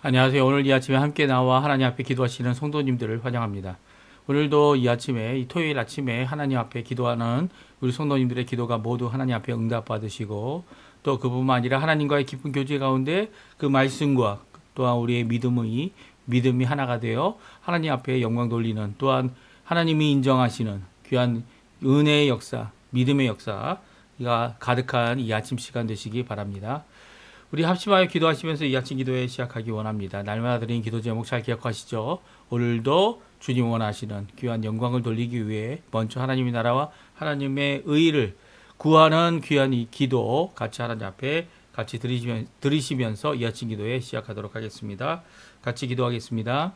안녕하세요. 오늘 이 아침에 함께 나와 하나님 앞에 기도하시는 성도님들을 환영합니다. 오늘도 이 아침에, 이 토요일 아침에 하나님 앞에 기도하는 우리 성도님들의 기도가 모두 하나님 앞에 응답받으시고, 또 그뿐만 아니라 하나님과의 깊은 교제 가운데 그 말씀과 또한 우리의 믿음이 하나가 되어 하나님 앞에 영광 돌리는, 또한 하나님이 인정하시는 귀한 은혜의 역사, 믿음의 역사가 가득한 이 아침 시간 되시기 바랍니다. 우리 합심하여 기도하시면서 이 아침 기도회 시작하기 원합니다. 날마다 드린 기도 제목 잘 기억하시죠? 오늘도 주님 원하시는 귀한 영광을 돌리기 위해 먼저 하나님의 나라와 하나님의 의를 구하는 귀한 이 기도 같이 하나님 앞에 같이 들으시면서 이 아침 기도회 시작하도록 하겠습니다. 같이 기도하겠습니다.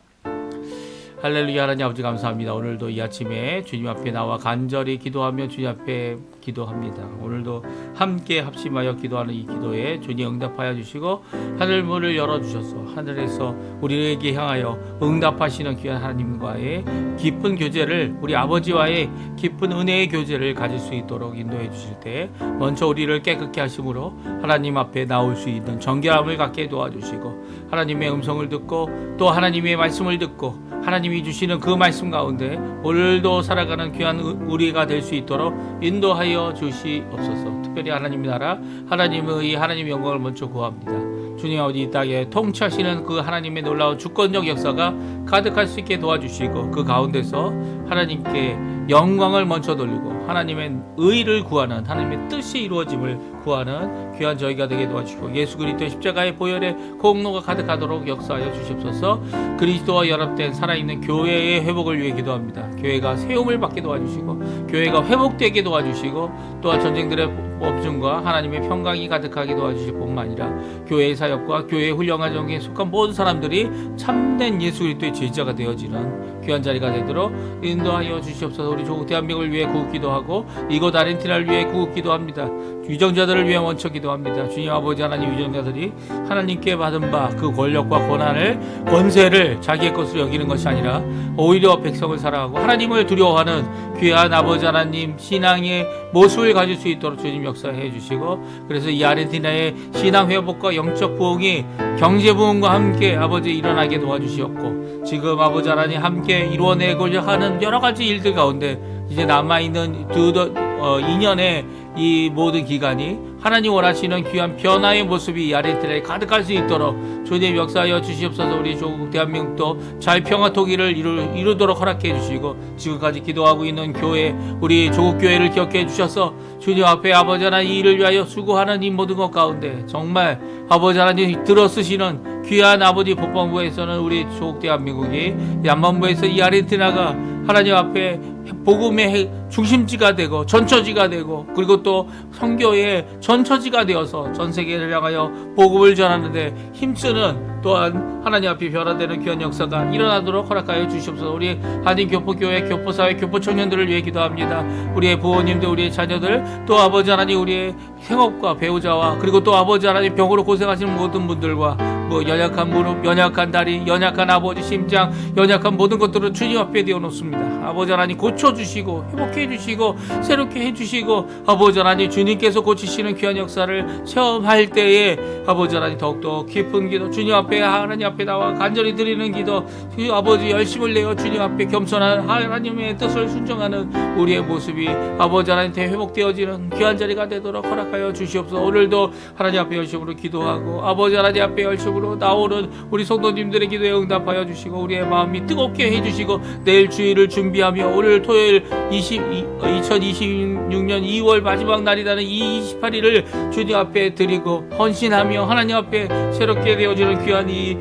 할렐루야. 하나님 아버지 감사합니다. 오늘도 이 아침에 주님 앞에 나와 간절히 기도하며 주님 앞에 기도합니다. 오늘도 함께 합심하여 기도하는 이 기도에 주님 응답하여 주시고 하늘 문을 열어주셔서 하늘에서 우리에게 향하여 응답하시는 귀한 하나님과의 깊은 교제를, 우리 아버지와의 깊은 은혜의 교제를 가질 수 있도록 인도해 주실 때 먼저 우리를 깨끗게 하심으로 하나님 앞에 나올 수 있는 정결함을 갖게 도와주시고, 하나님의 음성을 듣고 또 하나님의 말씀을 듣고 하나님이 주시는 그 말씀 가운데 오늘도 살아가는 귀한 우리가 될 수 있도록 인도하여 주시옵소서. 특별히 하나님의 나라, 하나님의 하나님의 영광을 먼저 구합니다. 주님 아버지, 이 땅에 통치하시는 그 하나님의 놀라운 주권적 역사가 가득할 수 있게 도와주시고, 그 가운데서 하나님께 영광을 먼저 돌리고 하나님의 의를 구하는, 하나님의 뜻이 이루어짐을 구하는 귀한 저희가 되게 도와주시고, 예수 그리스도의 십자가의 보혈의 공로가 가득하도록 역사하여 주시옵소서. 그리스도와 연합된 살아있는 교회의 회복을 위해 기도합니다. 교회가 세움을 받게 도와주시고 교회가 회복되게 도와주시고, 또한 전쟁들의 업중과 하나님의 평강이 가득하게 도와주실 뿐만 아니라 교회의 사역과 교회의 훈련과 정에 속한 모든 사람들이 참된 예수 그리스도의 제자가 되어지는 귀한 자리가 되도록 인도하여 주시옵소서. 우리 조국 대한민국을 위해 구국 기도하고 이곳 아르헨티나를 위해 구국 기도합니다. 유정자들을 위해 먼저 기도합니다. 주님 아버지 하나님, 유정자들이 하나님께 받은 바 그 권력과 권세를 자기의 것으로 여기는 것이 아니라 오히려 백성을 사랑하고 하나님을 두려워하는 귀한 아버지 하나님 신앙의 모습을 가질 수 있도록 주님 역사해 주시고, 그래서 이 아르헨티나의 신앙 회복과 영적 부흥이 경제 부흥과 함께 아버지 일어나게 도와주시옵고, 지금 아버지 하나님 함께 이루어내고자 하는 여러 가지 일들 가운데 이제 남아있는 2년의 이 모든 기간이 하나님 원하시는 귀한 변화의 모습이 이 아르헨티나에 가득할 수 있도록 주님 역사하여 주시옵소서. 우리 조국 대한민국도 잘 평화 통일을 이루도록 허락해 주시고, 지금까지 기도하고 있는 교회, 우리 조국 교회를 기억해 주셔서 주님 앞에 아버지 하나님 이 일을 위하여 수고하는 이 모든 것 가운데 정말 아버지 하나님 들어쓰시는 귀한 아버지 법방부에서는 우리 조국 대한민국이, 양반부에서 이 아르헨티나가 하나님 앞에 복음의 중심지가 되고 전처지가 되고, 그리고 또 선교의 전처지가 되어서 전 세계를 향하여 복음을 전하는데 힘쓰는, 또한 하나님 앞에 변화되는 귀한 역사가 일어나도록 허락하여 주시옵소서. 우리 한인교포교회, 교포사회, 교포청년들을 위해 기도합니다. 우리의 부모님들, 우리의 자녀들, 또 아버지 하나님 우리의 생업과 배우자와, 그리고 또 아버지 하나님 병으로 고생하시는 모든 분들과, 연약한 무릎, 연약한 다리, 연약한 아버지 심장, 연약한 모든 것들을 주님 앞에 되어놓습니다. 아버지 하나님 고쳐주시고 회복해 주시고 새롭게 해주시고, 아버지 하나님 주님께서 고치시는 귀한 역사를 체험할 때에 아버지 하나님 더욱더 깊은 기도, 주님 앞에 하나님 앞에 나와 간절히 드리는 기도, 아버지 열심을 내어 주님 앞에 겸손한 하나님의 뜻을 순종하는 우리의 모습이 아버지 하나님 회복되어지는 귀한 자리가 되도록 허락하여 주시옵소서. 오늘도 하나님 앞에 열심으로 기도하고 아버지 하나님 앞에 열심으로 나오는 우리 성도님들의 기도에 응답하여 주시고, 우리의 마음이 뜨겁게 해주시고, 내일 주일을 준비하며 오늘 토요일 2026년 2월 마지막 날이라는 이 28일을 주님 앞에 드리고 헌신하며 하나님 앞에 새롭게 되어지는 귀한 이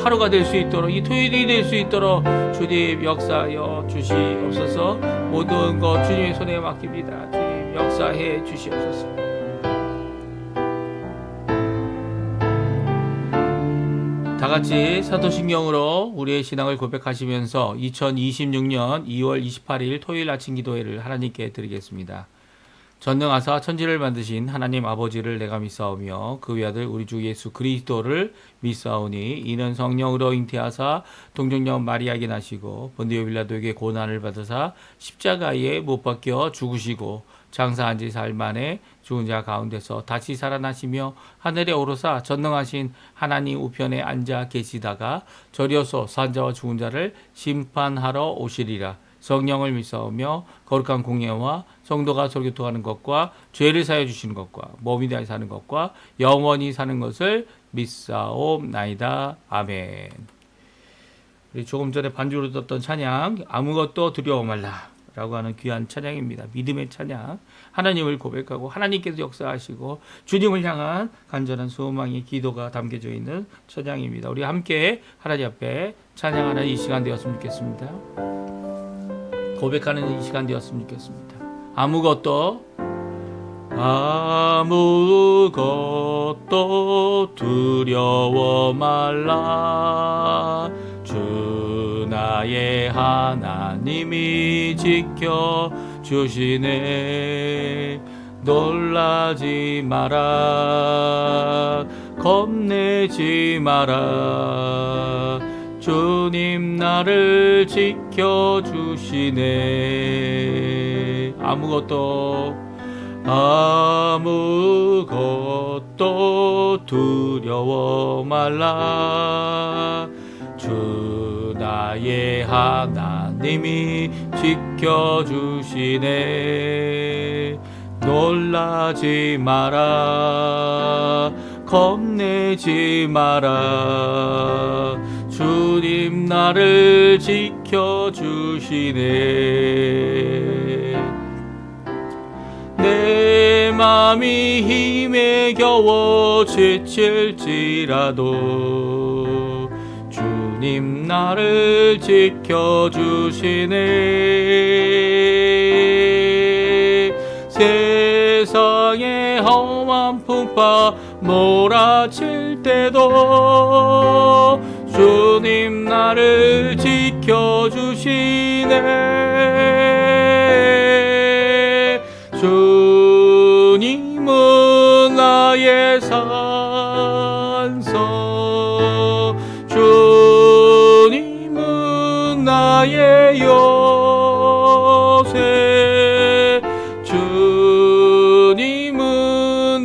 하루가 될 수 있도록, 이 토요일이 될 수 있도록 주님 역사하여 주시옵소서. 모든 것 주님의 손에 맡깁니다. 주님 역사해 주시옵소서. 다 같이 사도신경으로 우리의 신앙을 고백하시면서 2026년 2월 28일 토요일 아침 기도회를 하나님께 드리겠습니다. 전능하사 천지를 만드신 하나님 아버지를 내가 믿사오며 그 외아들 우리 주 예수 그리스도를 믿사오니 이는 성령으로 잉태하사 동정녀 마리아에게 나시고 본디오 빌라도에게 고난을 받으사 십자가에 못 박혀 죽으시고 장사한 지 사흘 만에 죽은 자 가운데서 다시 살아나시며 하늘에 오르사 전능하신 하나님 우편에 앉아 계시다가 저리어서 산자와 죽은 자를 심판하러 오시리라. 성령을 믿사오며 거룩한 공예와 성도가 설교통하는 것과 죄를 사해 주시는 것과 몸이 다해 사는 것과 영원히 사는 것을 믿사옵나이다. 아멘. 조금 전에 반주로 듣던 찬양 아무것도 두려워 말라 라고 하는 귀한 찬양입니다. 믿음의 찬양, 하나님을 고백하고 하나님께서 역사하시고 주님을 향한 간절한 소망의 기도가 담겨져 있는 찬양입니다. 우리 함께 하나님 앞에 찬양하는 이 시간 되었으면 좋겠습니다. 고백하는 이 시간 되었으면 좋겠습니다. 아무것도 두려워 말라. 주 나의 하나님이 지켜주시네. 놀라지 마라. 겁내지 마라. 주님 나를 지켜주시네. 아무것도 두려워 말라. 주 나의 하나님이 지켜주시네. 놀라지 마라. 겁내지 마라. 주님 나를 지켜주시네. 내 맘이 힘에 겨워 지칠지라도 주님 나를 지켜주시네. 세상의 험한 풍파 몰아칠 때도 주님 나를 지켜주시네. 주님은 나의 산성, 주님은 나의 요새, 주님은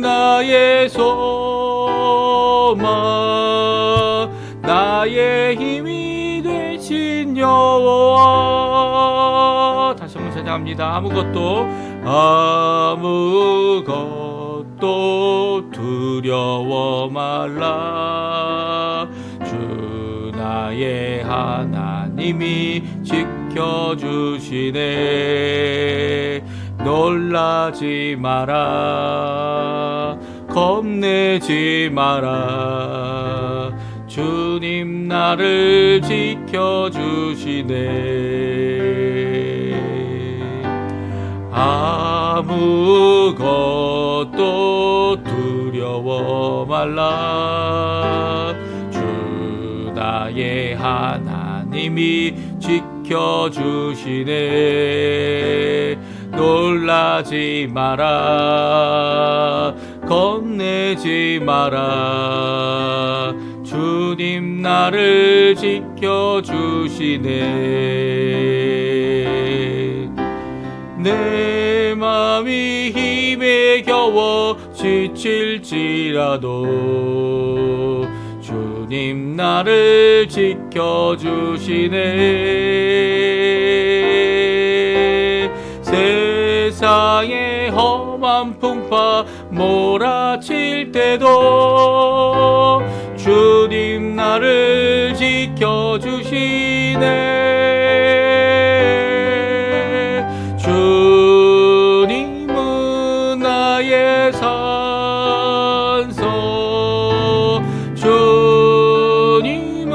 나의 소망, 나의 힘이 되신 여호와. 다시 한번 찬양합니다. 아무것도 두려워 말라. 주 나의 하나님이 지켜주시네. 놀라지 마라. 겁내지 마라. 주님 나를 지켜주시네. 아무것도 두려워 말라. 주 나의 하나님이 지켜주시네. 놀라지 마라. 겁내지 마라. 주님 나를 지켜주시네. 내 맘이 힘에 겨워 지칠지라도 주님 나를 지켜주시네. 세상의 험한 풍파 몰아칠 때도 주님 나를 지켜주시네. 주님은 나의 산성, 주님은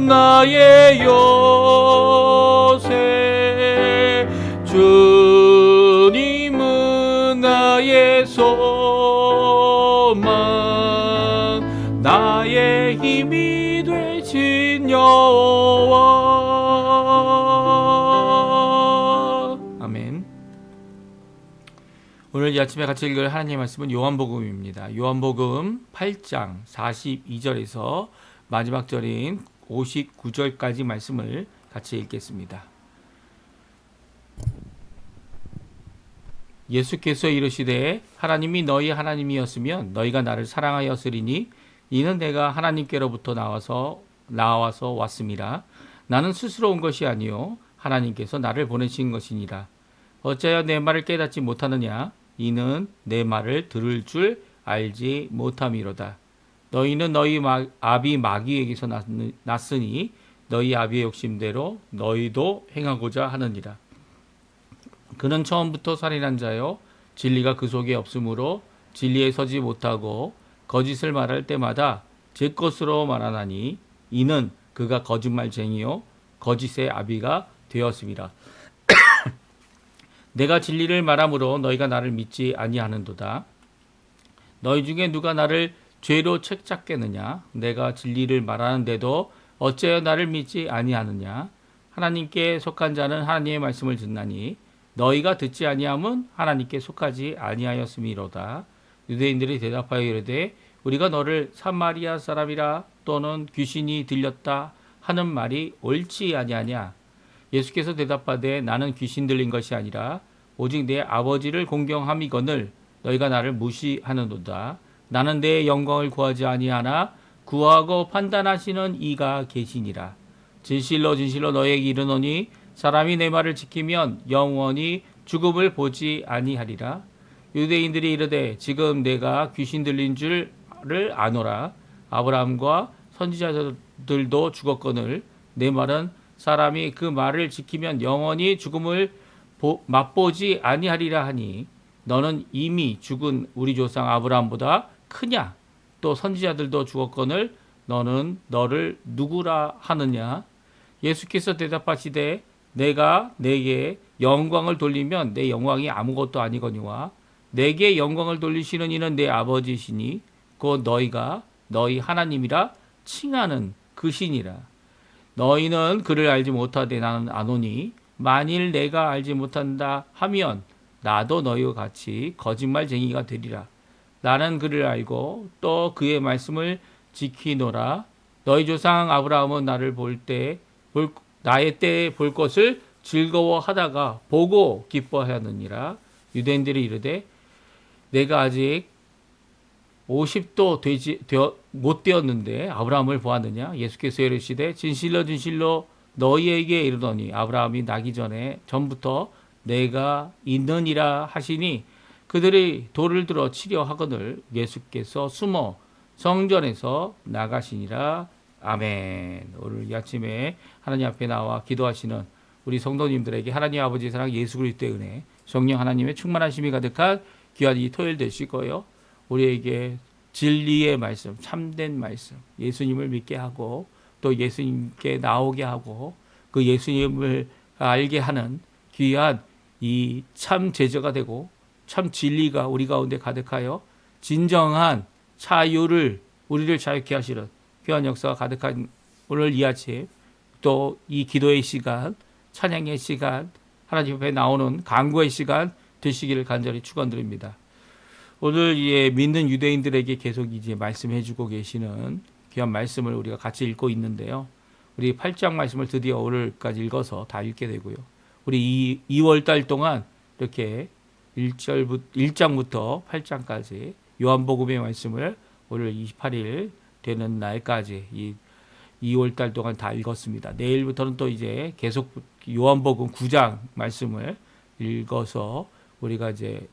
나의 요새, 주님은 나의 소망, 나의 힘이 되신 여호와. 아멘. 오늘 이 아침에 같이 읽을 하나님의 말씀은 요한복음입니다. 요한복음 8장 42절에서 마지막 절인 59절까지 말씀을 같이 읽겠습니다. 예수께서 이르시되 하나님이 너희 하나님이었으면 너희가 나를 사랑하였으리니 이는 내가 하나님께로부터 나와서 왔음이라. 나는 스스로 온 것이 아니요 하나님께서 나를 보내신 것이니라. 어찌하여 내 말을 깨닫지 못하느냐? 이는 내 말을 들을 줄 알지 못함이로다. 너희는 너희 아비 마귀에게서 났으니 너희 아비의 욕심대로 너희도 행하고자 하느니라. 그는 처음부터 살인한 자요 진리가 그 속에 없으므로 진리에 서지 못하고 거짓을 말할 때마다 제 것으로 말하나니 이는 그가 거짓말쟁이요 거짓의 아비가 되었음이라. 내가 진리를 말함으로 너희가 나를 믿지 아니하는도다. 너희 중에 누가 나를 죄로 책잡겠느냐? 내가 진리를 말하는데도 어찌하여 나를 믿지 아니하느냐? 하나님께 속한 자는 하나님의 말씀을 듣나니 너희가 듣지 아니함은 하나님께 속하지 아니하였음이로다. 유대인들이 대답하여 이르되 우리가 너를 사마리아 사람이라 또는 귀신이 들렸다 하는 말이 옳지 아니하냐? 예수께서 대답하되 나는 귀신 들린 것이 아니라 오직 내 아버지를 공경함이거늘 너희가 나를 무시하는도다. 나는 내 영광을 구하지 아니하나 구하고 판단하시는 이가 계시니라. 진실로 진실로 너희에게 이르노니 사람이 내 말을 지키면 영원히 죽음을 보지 아니하리라. 유대인들이 이르되 지금 내가 귀신 들린 줄을 아노라. 아브라함과 선지자들도 죽었거늘 내 말은 사람이 그 말을 지키면 영원히 죽음을 맛보지 아니하리라 하니 너는 이미 죽은 우리 조상 아브라함보다 크냐? 또 선지자들도 죽었거늘 너는 너를 누구라 하느냐? 예수께서 대답하시되 내가 내게 영광을 돌리면 내 영광이 아무것도 아니거니와 내게 영광을 돌리시는 이는 내 아버지시니 곧 너희가 너희 하나님이라 칭하는 그 신이라. 너희는 그를 알지 못하되 나는 아노니 만일 내가 알지 못한다 하면 나도 너희와 같이 거짓말쟁이가 되리라. 나는 그를 알고 또 그의 말씀을 지키노라. 너희 조상 아브라함은 나를 나의 때에 볼 것을 즐거워하다가 보고 기뻐하느니라. 유대인들이 이르되 내가 아직 50도 못 되었는데 아브라함을 보았느냐? 예수께서 이르시되 진실로 진실로 너희에게 이르노니 아브라함이 나기 전부터 내가 있느니라 하시니 그들이 돌을 들어 치려 하거늘 예수께서 숨어 성전에서 나가시니라. 아멘. 오늘 이 아침에 하나님 앞에 나와 기도하시는 우리 성도님들에게 하나님 아버지 사랑 예수 그리스도의 은혜 성령 하나님의 충만하심이 가득한 귀한 이 토요일 되실 거예요. 우리에게 진리의 말씀, 참된 말씀, 예수님을 믿게 하고 또 예수님께 나오게 하고 그 예수님을 알게 하는 귀한 이 참 제자가 되고 참 진리가 우리 가운데 가득하여 진정한 자유를 우리를 자유케 하시는 귀한 역사가 가득한 오늘 이 아침 또 이 기도의 시간, 찬양의 시간, 하나님 앞에 나오는 간구의 시간 되시기를 간절히 축원드립니다. 오늘 믿는 유대인들에게 계속 이제 말씀해주고 계시는 귀한 말씀을 우리가 같이 읽고 있는데요. 우리 8장 말씀을 드디어 오늘까지 읽어서 다 읽게 되고요. 우리 2월 달 동안 이렇게 1장부터 8장까지 요한복음의 말씀을 오늘 28일 되는 날까지 이 2월 달 동안 다 읽었습니다. 내일부터는 또 이제 계속 요한복음 9장 말씀을 읽어서 우리가 이제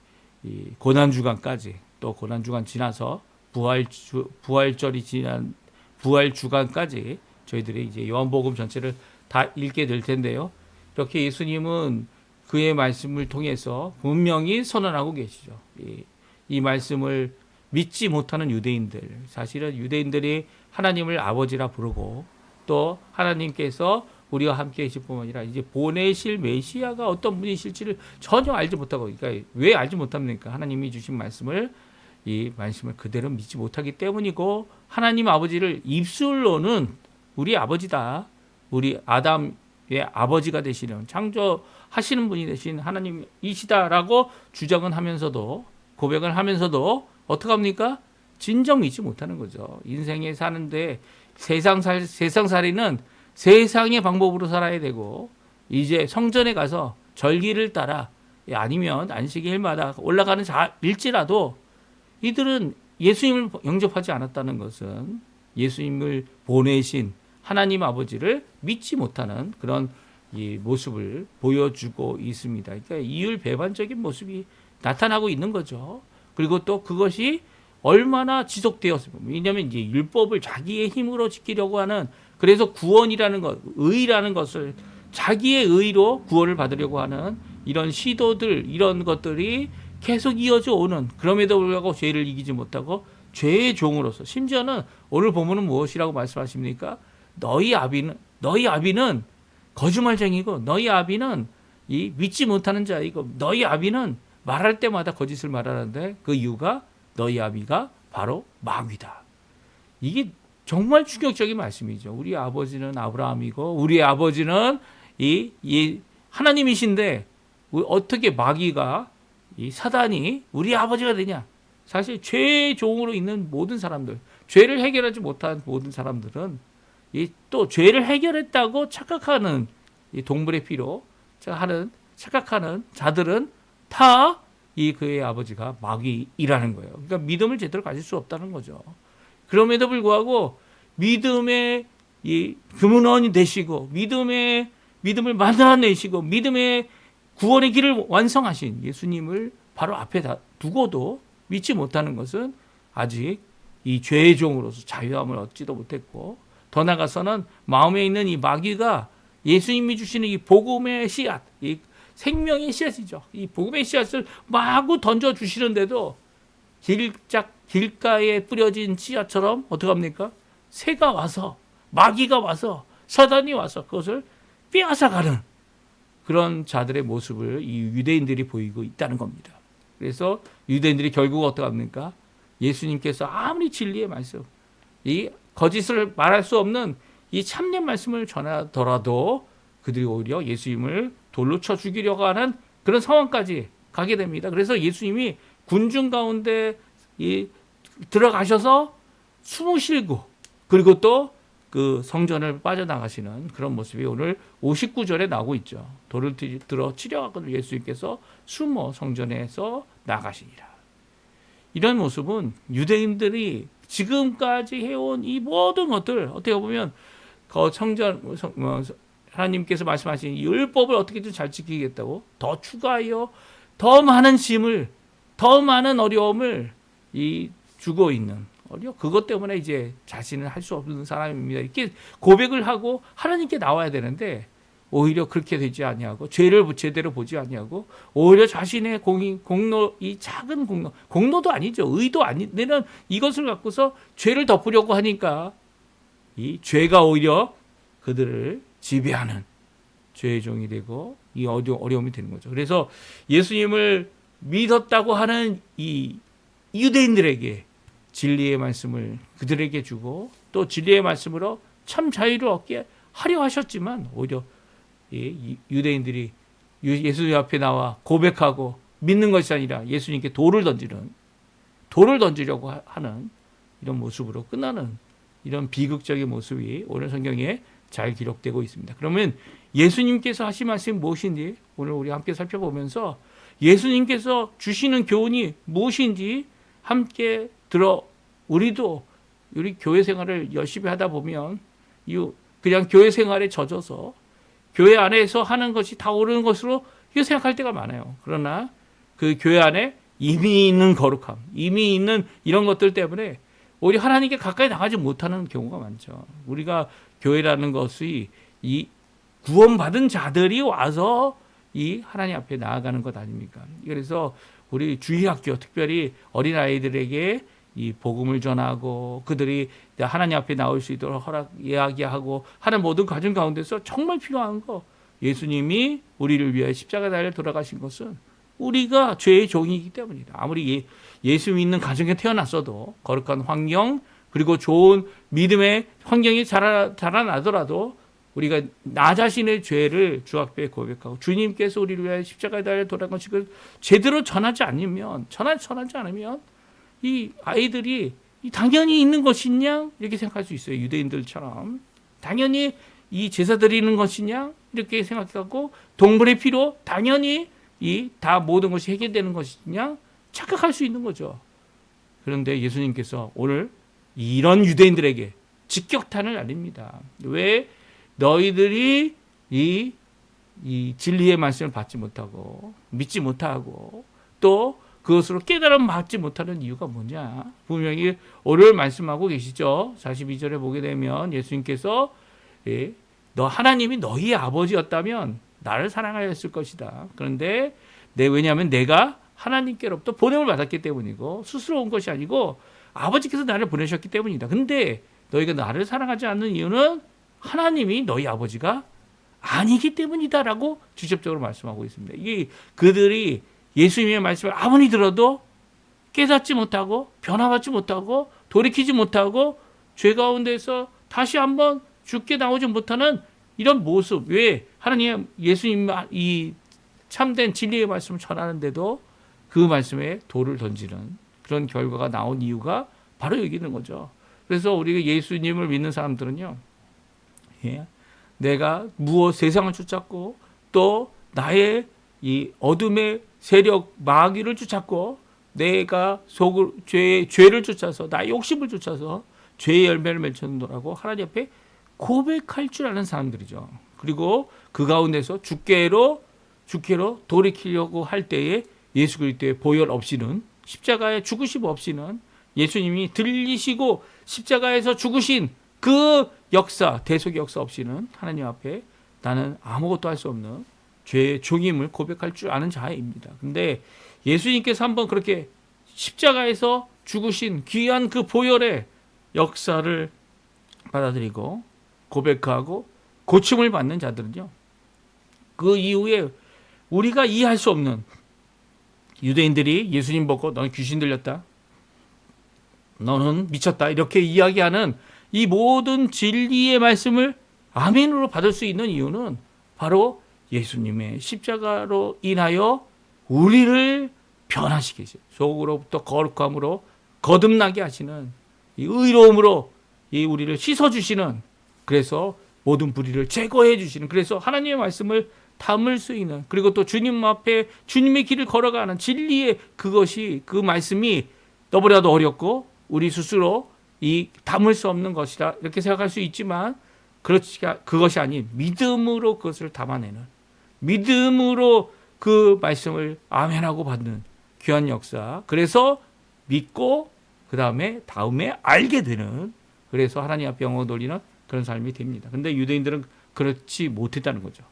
이 고난 주간까지 또 고난 주간 지나서 부활절이 지난 부활 주간까지 저희들이 이제 요한복음 전체를 다 읽게 될 텐데요. 이렇게 예수님은 그의 말씀을 통해서 분명히 선언하고 계시죠. 이 말씀을 믿지 못하는 유대인들, 사실은 유대인들이 하나님을 아버지라 부르고 또 하나님께서 우리와 함께 계실 뿐만 아니라 이제 보내실 메시아가 어떤 분이실지를 전혀 알지 못하고, 그러니까 왜 알지 못합니까? 하나님이 주신 말씀을 이 말씀을 그대로 믿지 못하기 때문이고, 하나님 아버지를 입술로는 우리 아버지다, 우리 아담의 아버지가 되시는 창조하시는 분이 되신 하나님이시다라고 주장은 하면서도, 고백을 하면서도 어떻게 합니까? 진정 믿지 못하는 거죠. 인생에 사는데 세상살이는 세상의 방법으로 살아야 되고, 이제 성전에 가서 절기를 따라 아니면 안식의 일마다 올라가는 자일지라도 이들은 예수님을 영접하지 않았다는 것은 예수님을 보내신 하나님 아버지를 믿지 못하는 그런 이 모습을 보여주고 있습니다. 그러니까 이율배반적인 모습이 나타나고 있는 거죠. 그리고 또 그것이 얼마나 지속되었습니까? 왜냐하면 이제 율법을 자기의 힘으로 지키려고 하는, 그래서 구원이라는 것, 의라는 것을 자기의 의로 구원을 받으려고 하는 이런 시도들, 이런 것들이 계속 이어져 오는, 그럼에도 불구하고 죄를 이기지 못하고 죄의 종으로서, 심지어는 오늘 본문은 무엇이라고 말씀하십니까? 너희 아비는 거짓말쟁이고, 너희 아비는 이 믿지 못하는 자이고, 너희 아비는 말할 때마다 거짓을 말하는데 그 이유가 너희 아비가 바로 마귀다. 이게 정말 충격적인 말씀이죠. 우리 아버지는 아브라함이고 우리 아버지는 이 하나님이신데 어떻게 마귀가, 이 사단이 우리 아버지가 되냐? 사실 죄의 종으로 있는 모든 사람들, 죄를 해결하지 못한 모든 사람들은 또 죄를 해결했다고 착각하는, 이 동물의 피로 착각하는 자들은 다 이 그의 아버지가 마귀이라는 거예요. 그러니까 믿음을 제대로 가질 수 없다는 거죠. 그럼에도 불구하고 믿음의 이 근원이 되시고 믿음을 만들어내시고 믿음의 구원의 길을 완성하신 예수님을 바로 앞에 두고도 믿지 못하는 것은 아직 이 죄의 종으로서 자유함을 얻지도 못했고, 더 나아가서는 마음에 있는 이 마귀가 예수님이 주시는 이 복음의 씨앗, 이 생명의 씨앗이죠. 이 복음의 씨앗을 마구 던져주시는데도 길가에 뿌려진 씨앗처럼 어떻게 합니까? 새가 와서, 마귀가 와서, 사단이 와서 그것을 빼앗아가는 그런 자들의 모습을 이 유대인들이 보이고 있다는 겁니다. 그래서 유대인들이 결국 어떻게 합니까? 예수님께서 아무리 진리의 말씀, 이 거짓을 말할 수 없는 이 참된 말씀을 전하더라도 그들이 오히려 예수님을 돌로 쳐 죽이려고 하는 그런 상황까지 가게 됩니다. 그래서 예수님이 군중 가운데 들어가셔서 숨으시고, 그리고 또 그 성전을 빠져나가시는 그런 모습이 오늘 59절에 나오고 있죠. 돌을 들어 치려고 예수님께서 숨어 성전에서 나가시니라. 이런 모습은 유대인들이 지금까지 해온 이 모든 것들, 어떻게 보면 하나님께서 말씀하신 이 율법을 어떻게든 잘 지키겠다고 더 추가하여 더 많은 짐을, 더 많은 어려움을 주고 있는, 그것 때문에 이제 자신은 할 수 없는 사람입니다. 이렇게 고백을 하고 하나님께 나와야 되는데 오히려 그렇게 되지 아니하고, 죄를 제대로 보지 아니하고, 오히려 자신의 공로, 이 작은 공로도 아니죠, 의도 아니는 이것을 갖고서 죄를 덮으려고 하니까 이 죄가 오히려 그들을 지배하는 죄의 종이 되고 이 어려움이 되는 거죠. 그래서 예수님을 믿었다고 하는 이 유대인들에게 진리의 말씀을 그들에게 주고, 또 진리의 말씀으로 참 자유를 얻게 하려 하셨지만 오히려 유대인들이 예수님 앞에 나와 고백하고 믿는 것이 아니라 예수님께 돌을 던지려고 하는 이런 모습으로 끝나는 이런 비극적인 모습이 오늘 성경에 잘 기록되고 있습니다. 그러면 예수님께서 하신 말씀이 무엇인지 오늘 우리 함께 살펴보면서 예수님께서 주시는 교훈이 무엇인지 함께 우리도 우리 교회 생활을 열심히 하다 보면 그냥 교회 생활에 젖어서 교회 안에서 하는 것이 다 옳은 것으로 생각할 때가 많아요. 그러나 그 교회 안에 이미 있는 거룩함, 이미 있는 이런 것들 때문에 오히려 하나님께 가까이 나가지 못하는 경우가 많죠. 우리가 교회라는 것이 이 구원받은 자들이 와서 이 하나님 앞에 나아가는 것 아닙니까? 그래서 우리 주일학교, 특별히 어린아이들에게 이 복음을 전하고 그들이 하나님 앞에 나올 수 있도록 이야기하고 하는 모든 과정 가운데서 정말 필요한 거, 예수님이 우리를 위해 십자가 달려 돌아가신 것은 우리가 죄의 종이기 때문이다. 아무리 예수 믿는 가정에 태어났어도 거룩한 환경, 그리고 좋은 믿음의 환경이 자라나더라도 우리가 나 자신의 죄를 주 앞에 고백하고 주님께서 우리를 위해 십자가에 달려 돌아가신 것을 제대로 전하지 않으면 이 아이들이 당연히 있는 것이냐 이렇게 생각할 수 있어요. 유대인들처럼 당연히 이 제사 드리는 것이냐 이렇게 생각하고, 동물의 피로 당연히 이 다 모든 것이 해결되는 것이냐 착각할 수 있는 거죠. 그런데 예수님께서 오늘 이런 유대인들에게 직격탄을 날립니다. 왜 너희들이 이 진리의 말씀을 받지 못하고 믿지 못하고 또 그것으로 깨달음 받지 못하는 이유가 뭐냐? 분명히 오늘 말씀하고 계시죠. 42절에 보게 되면 예수님께서 너 하나님이 너희의 아버지였다면 나를 사랑하였을 것이다. 그런데 왜냐하면 내가 하나님께로부터 보냄을 받았기 때문이고 스스로 온 것이 아니고 아버지께서 나를 보내셨기 때문이다. 근데 너희가 나를 사랑하지 않는 이유는 하나님이 너희 아버지가 아니기 때문이다라고 직접적으로 말씀하고 있습니다. 이게 그들이 예수님의 말씀을 아무리 들어도 깨닫지 못하고 변화받지 못하고 돌이키지 못하고 죄 가운데서 다시 한번 죽게 나오지 못하는 이런 모습. 왜 하나님 예수님 이 참된 진리의 말씀을 전하는데도 그 말씀에 돌을 던지는 그런 결과가 나온 이유가 바로 여기 있는 거죠. 그래서 우리가 예수님을 믿는 사람들은요, 내가 세상을 쫓았고 또 나의 이 어둠의 세력 마귀를 쫓았고 내가 죄를 쫓아서 나의 욕심을 쫓아서 죄의 열매를 맺혔노라고 하나님 앞에 고백할 줄 아는 사람들이죠. 그리고 그 가운데서 주께로 돌이키려고 할 때에 예수 그리스도의 보혈 없이는 십자가의 죽으심 없이는 예수님이 들리시고 십자가에서 죽으신 그 역사, 대속의 역사 없이는 하나님 앞에 나는 아무것도 할 수 없는 죄의 종임을 고백할 줄 아는 자입니다. 근데 예수님께서 한번 그렇게 십자가에서 죽으신 귀한 그 보혈의 역사를 받아들이고 고백하고 고침을 받는 자들은요, 그 이후에 우리가 이해할 수 없는 유대인들이 예수님 보고 너는 귀신 들렸다, 너는 미쳤다 이렇게 이야기하는 이 모든 진리의 말씀을 아멘으로 받을 수 있는 이유는 바로 예수님의 십자가로 인하여 우리를 변화시키시고 속으로부터 거룩함으로 거듭나게 하시는 이 의로움으로 이 우리를 씻어주시는, 그래서 모든 불의를 제거해 주시는, 그래서 하나님의 말씀을 담을 수 있는, 그리고 또 주님 앞에 주님의 길을 걸어가는 진리의 그것이, 그 말씀이 너무나도 어렵고 우리 스스로 이 담을 수 없는 것이라 이렇게 생각할 수 있지만 그것이 아닌 믿음으로 그것을 담아내는, 믿음으로 그 말씀을 아멘하고 받는 귀한 역사. 그래서 믿고 다음에 알게 되는, 그래서 하나님 앞에 영광 돌리는 그런 삶이 됩니다. 근데 유대인들은 그렇지 못했다는 거죠.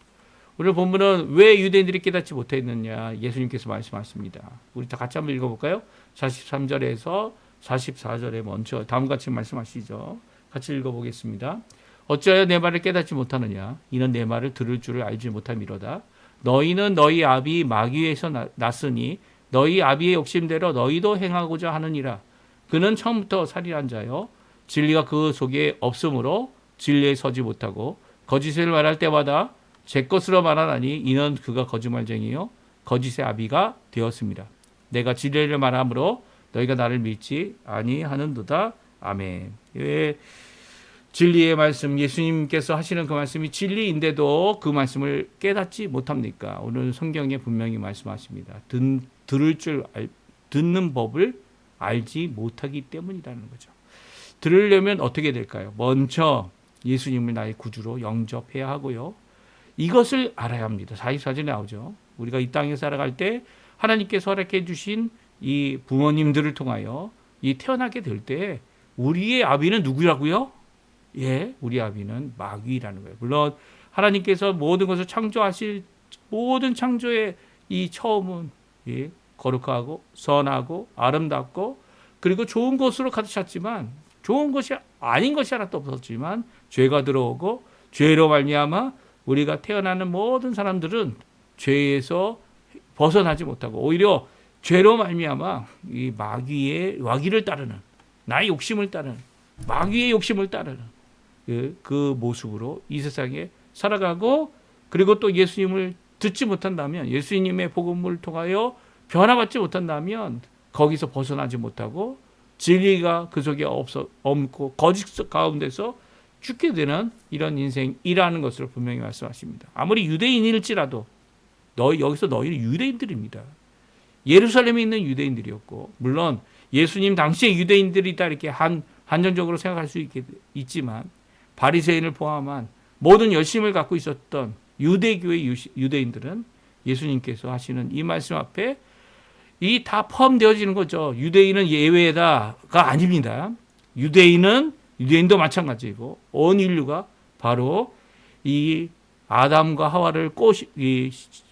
오늘 본문은 왜 유대인들이 깨닫지 못했느냐, 예수님께서 말씀하십니다. 우리 다 같이 한번 읽어볼까요? 43절에서 44절에 먼저 다음과 같이 말씀하시죠. 같이 읽어보겠습니다. 어찌하여 내 말을 깨닫지 못하느냐? 이는 내 말을 들을 줄을 알지 못함이로다. 너희는 너희 아비 마귀에서 났으니 너희 아비의 욕심대로 너희도 행하고자 하느니라. 그는 처음부터 살인한 자요 진리가 그 속에 없으므로 진리에 서지 못하고 거짓을 말할 때마다 제 것으로 말하나니 이는 그가 거짓말쟁이요 거짓의 아비가 되었습니다. 내가 진리를 말하므로 너희가 나를 믿지 아니하는도다. 아멘. 왜 진리의 말씀, 예수님께서 하시는 그 말씀이 진리인데도 그 말씀을 깨닫지 못합니까? 오늘 성경에 분명히 말씀하십니다. 듣는 법을 알지 못하기 때문이라는 거죠. 들으려면 어떻게 될까요? 먼저 예수님을 나의 구주로 영접해야 하고요. 이것을 알아야 합니다. 44절에 나오죠. 우리가 이 땅에 살아갈 때 하나님께서 허락해 주신 이 부모님들을 통하여 이 태어나게 될 때 우리의 아비는 누구라고요? 우리 아비는 마귀라는 거예요. 물론 하나님께서 모든 것을 창조하실 모든 창조의 이 처음은 거룩하고 선하고 아름답고 그리고 좋은 것으로 가득 찼지만 좋은 것이 아닌 것이 하나도 없었지만 죄가 들어오고 죄로 말미암아 우리가 태어나는 모든 사람들은 죄에서 벗어나지 못하고 오히려 죄로 말미암아 이 마귀를 따르는, 나의 욕심을 따르는, 마귀의 욕심을 따르는 그 모습으로 이 세상에 살아가고, 그리고 또 예수님을 듣지 못한다면, 예수님의 복음을 통하여 변화받지 못한다면 거기서 벗어나지 못하고 진리가 그 속에 없고 거짓 가운데서 죽게 되는 이런 인생이라는 것을 분명히 말씀하십니다. 아무리 유대인일지라도 여기서 너희는 유대인들입니다. 예루살렘에 있는 유대인들이었고, 물론 예수님 당시의 유대인들이다 이렇게 한정적으로 생각할 수 있지만 바리새인을 포함한 모든 열심을 갖고 있었던 유대교의 유대인들은 예수님께서 하시는 이 말씀 앞에 이 다 포함되어지는 거죠. 유대인은 예외다가 아닙니다. 유대인도 마찬가지고 온 인류가 바로 이 아담과 하와를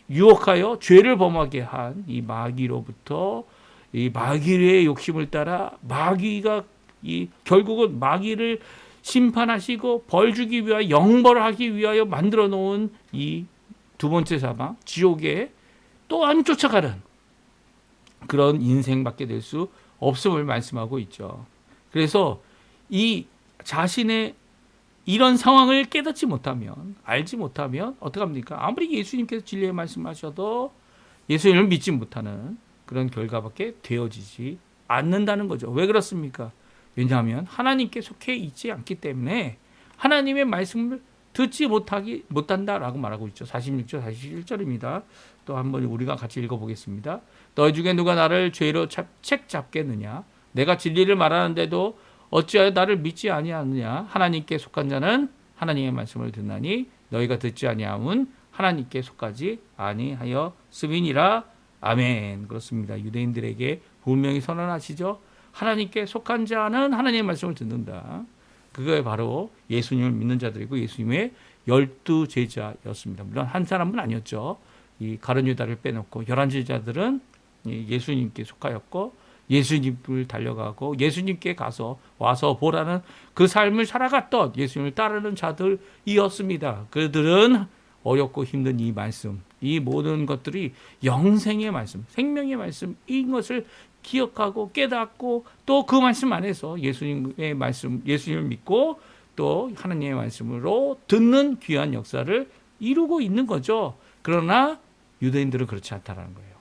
유혹하여 죄를 범하게 한 이 마귀로부터 이 마귀의 욕심을 따라 마귀가 결국은 마귀를 심판하시고 벌 주기 위하여 영벌하기 위하여 만들어 놓은 이 두 번째 사망 지옥에 또 안 쫓아가는 그런 인생밖에 될 수 없음을 말씀하고 있죠. 그래서 이 자신의 이런 상황을 깨닫지 못하면, 알지 못하면 어떡합니까? 아무리 예수님께서 진리의 말씀하셔도 예수님을 믿지 못하는 그런 결과밖에 되어지지 않는다는 거죠. 왜 그렇습니까? 왜냐하면 하나님께 속해 있지 않기 때문에 하나님의 말씀을 듣지 못한다라고 말하고 있죠. 46절, 47절입니다. 또 한번 우리가 같이 읽어보겠습니다. 너희 중에 누가 나를 죄로 책 잡겠느냐? 내가 진리를 말하는데도 어찌하여 나를 믿지 아니하느냐? 하나님께 속한 자는 하나님의 말씀을 듣나니 너희가 듣지 아니함은 하나님께 속하지 아니하였음이니라. 아멘. 그렇습니다. 유대인들에게 분명히 선언하시죠. 하나님께 속한 자는 하나님의 말씀을 듣는다. 그게 바로 예수님을 믿는 자들이고 예수님의 12 제자였습니다. 물론 한 사람은 아니었죠. 이 가룟 유다를 빼놓고 11 제자들은 예수님께 속하였고 예수님을 달려가고 예수님께 와서 보라는 그 삶을 살아갔던 예수님을 따르는 자들이었습니다. 그들은 어렵고 힘든 이 말씀, 이 모든 것들이 영생의 말씀, 생명의 말씀인 것을 기억하고 깨닫고 또 그 말씀 안에서 예수님의 말씀, 예수님을 믿고 또 하나님의 말씀으로 듣는 귀한 역사를 이루고 있는 거죠. 그러나 유대인들은 그렇지 않다라는 거예요.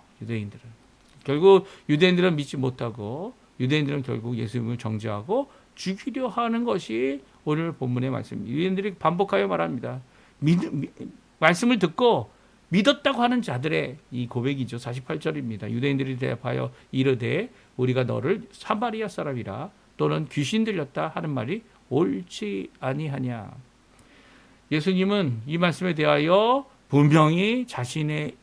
결국 유대인들은 믿지 못하고 유대인들은 결국 예수님을 정죄하고 죽이려 하는 것이 오늘 본문의 말씀입니다. 유대인들이 반복하여 말합니다. 말씀을 듣고 믿었다고 하는 자들의 이 고백이죠. 48절입니다. 유대인들이 대답하여 이르되 우리가 너를 사마리아 사람이라 또는 귀신 들렸다 하는 말이 옳지 아니하냐. 예수님은 이 말씀에 대하여 분명히 자신의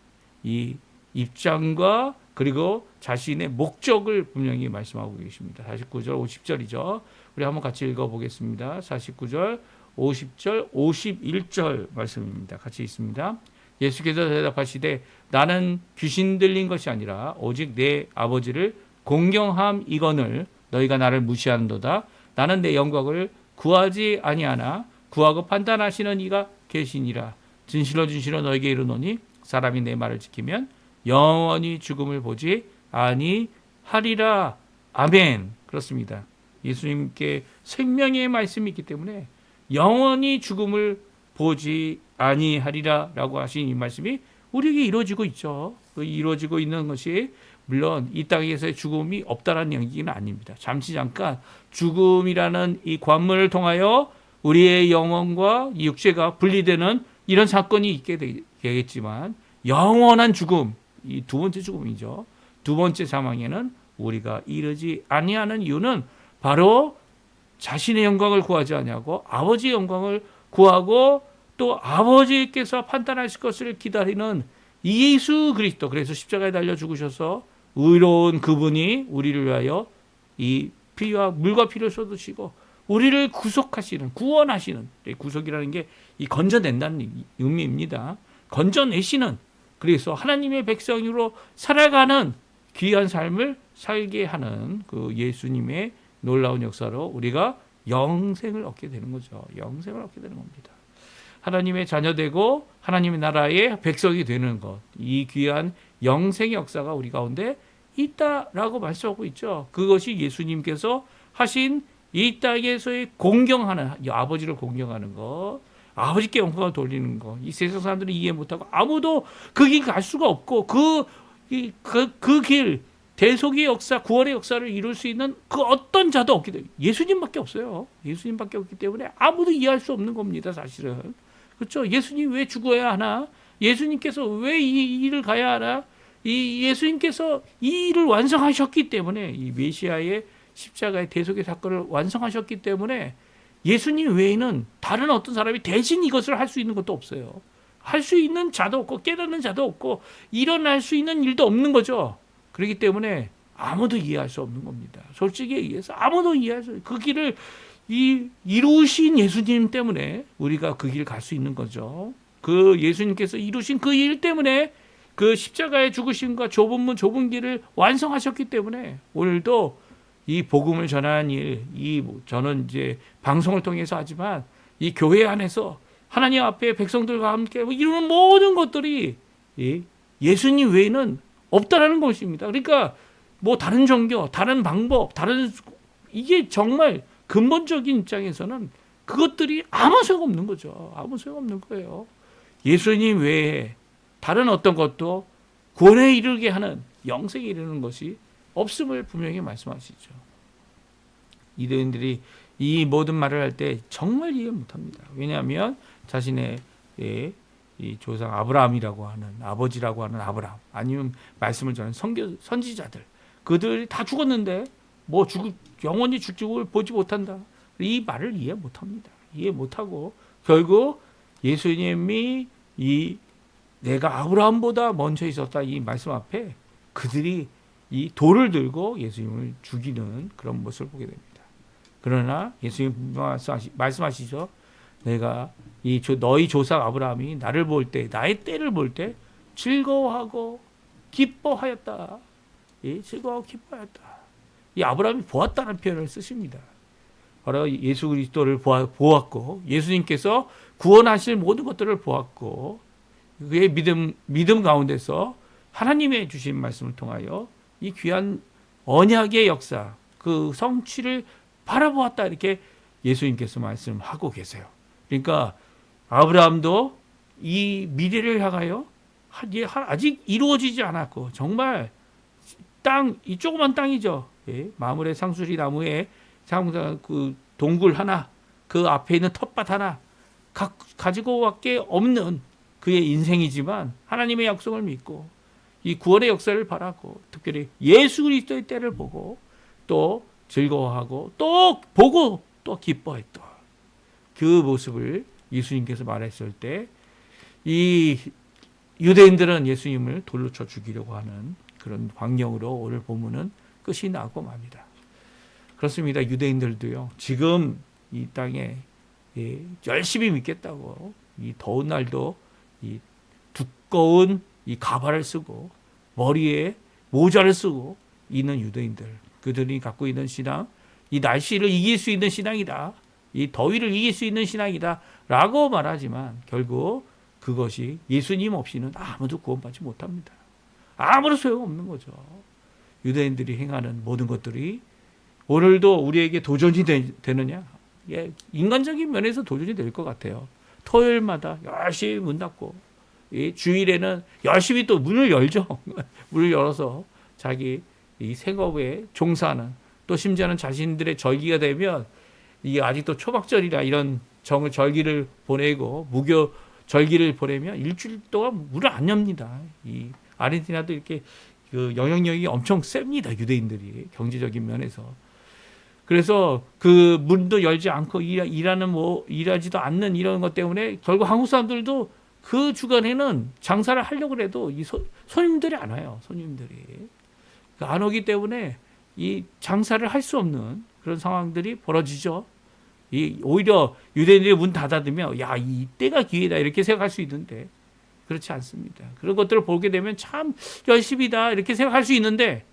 이 입장과 그리고 자신의 목적을 분명히 말씀하고 계십니다. 49절, 50절이죠. 우리 한번 같이 읽어보겠습니다. 49절, 50절, 51절 말씀입니다. 같이 있습니다. 예수께서 대답하시되 나는 귀신 들린 것이 아니라 오직 내 아버지를 공경함이거늘 너희가 나를 무시하는도다. 나는 내 영광을 구하지 아니하나 구하고 판단하시는 이가 계시니라. 진실로 너희에게 이르노니 사람이 내 말을 지키면 영원히 죽음을 보지 아니하리라. 아멘. 그렇습니다. 예수님께 생명의 말씀이 있기 때문에 영원히 죽음을 보지 아니하리라 라고 하신 이 말씀이 우리에게 이루어지고 있죠. 이루어지고 있는 것이 물론 이 땅에서의 죽음이 없다라는 얘기는 아닙니다. 잠깐 죽음이라는 이 관문을 통하여 우리의 영혼과 이 육체가 분리되는 이런 사건이 있게 되겠지만 영원한 죽음, 이 두 번째 죽음이죠. 두 번째 사망에는 우리가 이르지 아니하는 이유는 바로 자신의 영광을 구하지 아니하고 아버지의 영광을 구하고 또 아버지께서 판단하실 것을 기다리는 예수 그리스도, 그래서 십자가에 달려 죽으셔서 의로운 그분이 우리를 위하여 이 피와 물과 피를 쏟으시고 우리를 구속하시는, 구원하시는, 구속이라는 게 이 건져낸다는 의미입니다. 건져내시는, 그래서 하나님의 백성으로 살아가는 귀한 삶을 살게 하는 그 예수님의 놀라운 역사로 우리가 영생을 얻게 되는 거죠. 영생을 얻게 되는 겁니다. 하나님의 자녀되고 하나님의 나라의 백성이 되는 것, 이 귀한 영생의 역사가 우리 가운데 있다라고 말씀하고 있죠. 그것이 예수님께서 하신 이 땅에서의 공경하는, 아버지를 공경하는 것, 아버지께 영광을 돌리는 것, 이 세상 사람들이 이해 못하고 아무도 그 길 갈 수가 없고 그 길, 대속의 역사, 구원의 역사를 이룰 수 있는 그 어떤 자도 없기 때문에 예수님밖에 없어요. 예수님밖에 없기 때문에 아무도 이해할 수 없는 겁니다. 사실은. 그렇죠? 예수님 왜 죽어야 하나? 예수님께서 왜 이 일을 가야 하나? 이 예수님께서 이 일을 완성하셨기 때문에, 이 메시아의 십자가의 대속의 사건을 완성하셨기 때문에 예수님 외에는 다른 어떤 사람이 대신 이것을 할 수 있는 것도 없어요. 할 수 있는 자도 없고 깨닫는 자도 없고 일어날 수 있는 일도 없는 거죠. 그렇기 때문에 아무도 이해할 수 없는 겁니다. 솔직히 얘기해서 아무도 이해할 수 없어요. 그 길을 이루신 예수님 때문에 우리가 그 길 갈 수 있는 거죠. 그 예수님께서 이루신 그 일 때문에, 그 십자가의 죽으심과 좁은 문 좁은 길을 완성하셨기 때문에 오늘도 이 복음을 전하는 일, 저는 이제 방송을 통해서 하지만 이 교회 안에서 하나님 앞에 백성들과 함께 이루는 모든 것들이 예수님 외에는 없다라는 것입니다. 그러니까 뭐 다른 종교, 다른 방법, 이게 정말 근본적인 입장에서는 그것들이 아무 소용 없는 거죠. 아무 소용 없는 거예요. 예수님 외에 다른 어떤 것도 구원에 이르게 하는, 영생에 이르는 것이 없음을 분명히 말씀하시죠. 유대인들이 이 모든 말을 할 때 정말 이해 못합니다. 왜냐하면 자신의 이 조상 아브라함이라고 하는, 아버지라고 하는 아브라함, 아니면 말씀을 전하는 선지자들, 그들이 다 죽었는데 뭐 영원히 죽을 보지 못한다. 이 말을 이해 못합니다. 이해 못하고 결국 예수님이 내가 아브라함보다 먼저 있었다, 이 말씀 앞에 그들이 이 돌을 들고 예수님을 죽이는 그런 모습을 보게 됩니다. 그러나 예수님 말씀하시죠. 내가 너희 조상 아브라함이 나를 볼 때, 나의 때를 볼 때 즐거워하고 기뻐하였다. 즐거워하고 기뻐하였다. 이 아브라함이 보았다는 표현을 쓰십니다. 바로 예수 그리스도를 보았고, 예수님께서 구원하실 모든 것들을 보았고, 그의 믿음 가운데서 하나님의 주신 말씀을 통하여 이 귀한 언약의 역사, 그 성취를 바라보았다, 이렇게 예수님께서 말씀하고 계세요. 그러니까 아브라함도 이 미래를 향하여 아직 이루어지지 않았고, 정말 이 조그만 땅이죠. 마물의 상수리 나무에 그 동굴 하나, 그 앞에 있는 텃밭 하나 가지고밖에 없는 그의 인생이지만, 하나님의 약속을 믿고 이 구원의 역사를 바라고, 특별히 예수 그리스도의 때를 보고 또 즐거워하고 또 보고 또 기뻐했던 그 모습을 예수님께서 말했을 때, 이 유대인들은 예수님을 돌로 쳐 죽이려고 하는 그런 광경으로 오늘 본문은 끝이 나고 맙니다. 그렇습니다. 유대인들도요, 지금 이 땅에 열심히 믿겠다고 이 더운 날도 이 두꺼운 이 가발을 쓰고 머리에 모자를 쓰고 있는 유대인들, 그들이 갖고 있는 신앙, 이 날씨를 이길 수 있는 신앙이다, 이 더위를 이길 수 있는 신앙이다 라고 말하지만, 결국 그것이 예수님 없이는 아무도 구원받지 못합니다. 아무런 소용없는 거죠. 유대인들이 행하는 모든 것들이 오늘도 우리에게 도전이 되느냐? 인간적인 면에서 도전이 될 것 같아요. 토요일마다 열심히 문 닫고, 주일에는 열심히 또 문을 열죠. 문을 열어서 자기 이 생업에 종사하는, 또 심지어는 자신들의 절기가 되면, 이게 아직도 초막절이라 이런 절기를 보내고 무교 절기를 보내면 일주일 동안 문을 안 엽니다. 이 아르헨티나도 이렇게 그 영향력이 엄청 셉니다. 유대인들이 경제적인 면에서. 그래서 그 문도 열지 않고 일하지도 않는 이런 것 때문에 결국 한국 사람들도 그 주간에는 장사를 하려고 해도 이 손님들이 안 와요. 손님들이 안 오기 때문에 이 장사를 할 수 없는 그런 상황들이 벌어지죠. 오히려 유대인들이 문 닫아두면 이때가 기회다 이렇게 생각할 수 있는데, 그렇지 않습니다. 그런 것들을 보게 되면 참 열심이다 이렇게 생각할 수 있는데,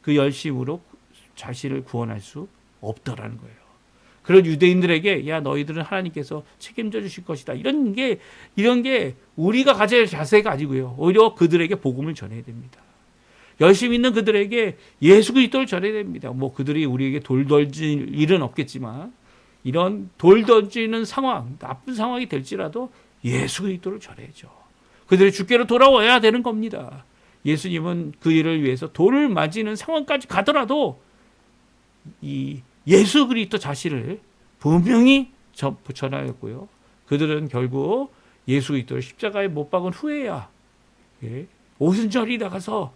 그 열심으로 자신을 구원할 수 없더라는 거예요. 그런 유대인들에게 너희들은 하나님께서 책임져 주실 것이다, 이런 게 우리가 가져야 할 자세가 아니고요, 오히려 그들에게 복음을 전해야 됩니다. 열심히 있는 그들에게 예수 그리스도를 전해야 됩니다. 뭐 그들이 우리에게 돌 던질 일은 없겠지만, 이런 돌 던지는 상황, 나쁜 상황이 될지라도 예수 그리스도를 전해야죠. 그들이 주께로 돌아와야 되는 겁니다. 예수님은 그 일을 위해서 돌을 맞이는 상황까지 가더라도 이 예수 그리스도 자신을 분명히 전하였고요. 그들은 결국 예수 그리스도를 십자가에 못 박은 후에야 오순절이 나가서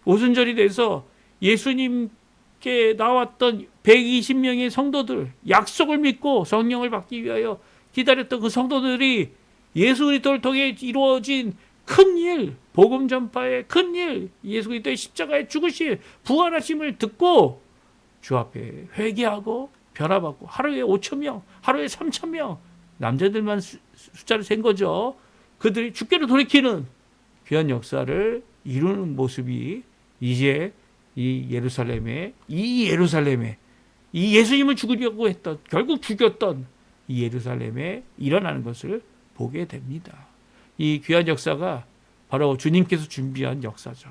오순절이 돼서 예수님께 나왔던 120명의 성도들, 약속을 믿고 성령을 받기 위하여 기다렸던 그 성도들이 예수 그리스도를 통해 이루어진 큰 일, 복음 전파의 큰 일, 예수 그리스도의 십자가의 죽으심, 부활하심을 듣고 주 앞에 회개하고 변화받고 하루에 5,000명, 하루에 3,000명, 남자들만 숫자를 센 거죠. 그들이 주께로 돌이키는 귀한 역사를 이루는 모습이 이제 이 예루살렘에 이 예수님을 죽이려고 했던, 결국 죽였던 이 예루살렘에 일어나는 것을 보게 됩니다. 이 귀한 역사가 바로 주님께서 준비한 역사죠.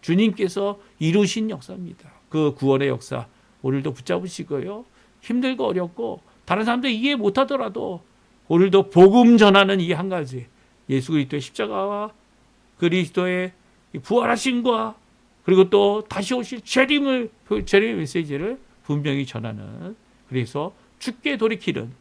주님께서 이루신 역사입니다. 그 구원의 역사 오늘도 붙잡으시고요. 힘들고 어렵고 다른 사람들 이해 못하더라도 오늘도 복음 전하는 이 한 가지, 예수 그리스도의 십자가와 그리스도의 부활하심과 그리고 또 다시 오실 재림의 메시지를 분명히 전하는, 그래서 주께 돌이키는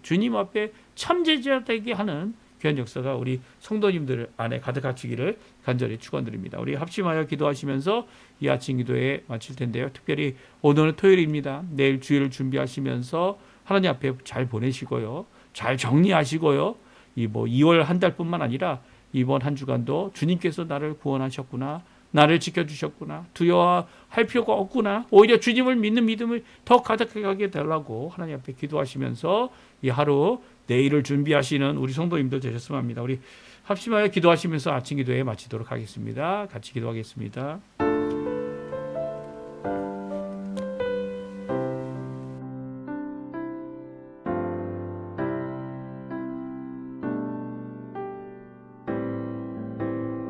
주님 앞에 참제자 되게 하는 귀한 역사가 우리 성도님들 안에 가득하시기를 간절히 축원드립니다. 우리 합심하여 기도하시면서 이 아침 기도에 마칠 텐데요. 특별히 오늘은 토요일입니다. 내일 주일을 준비하시면서 하나님 앞에 잘 보내시고요. 잘 정리하시고요. 이 2월 한 달뿐만 아니라 이번 한 주간도 주님께서 나를 구원하셨구나, 나를 지켜주셨구나, 두려워할 필요가 없구나, 오히려 주님을 믿는 믿음을 더 가득하게 달라고 하나님 앞에 기도하시면서 이 하루 내일을 준비하시는 우리 성도님들 되셨으면 합니다. 우리 합심하여 기도하시면서 아침 기도에 마치도록 하겠습니다. 같이 기도하겠습니다.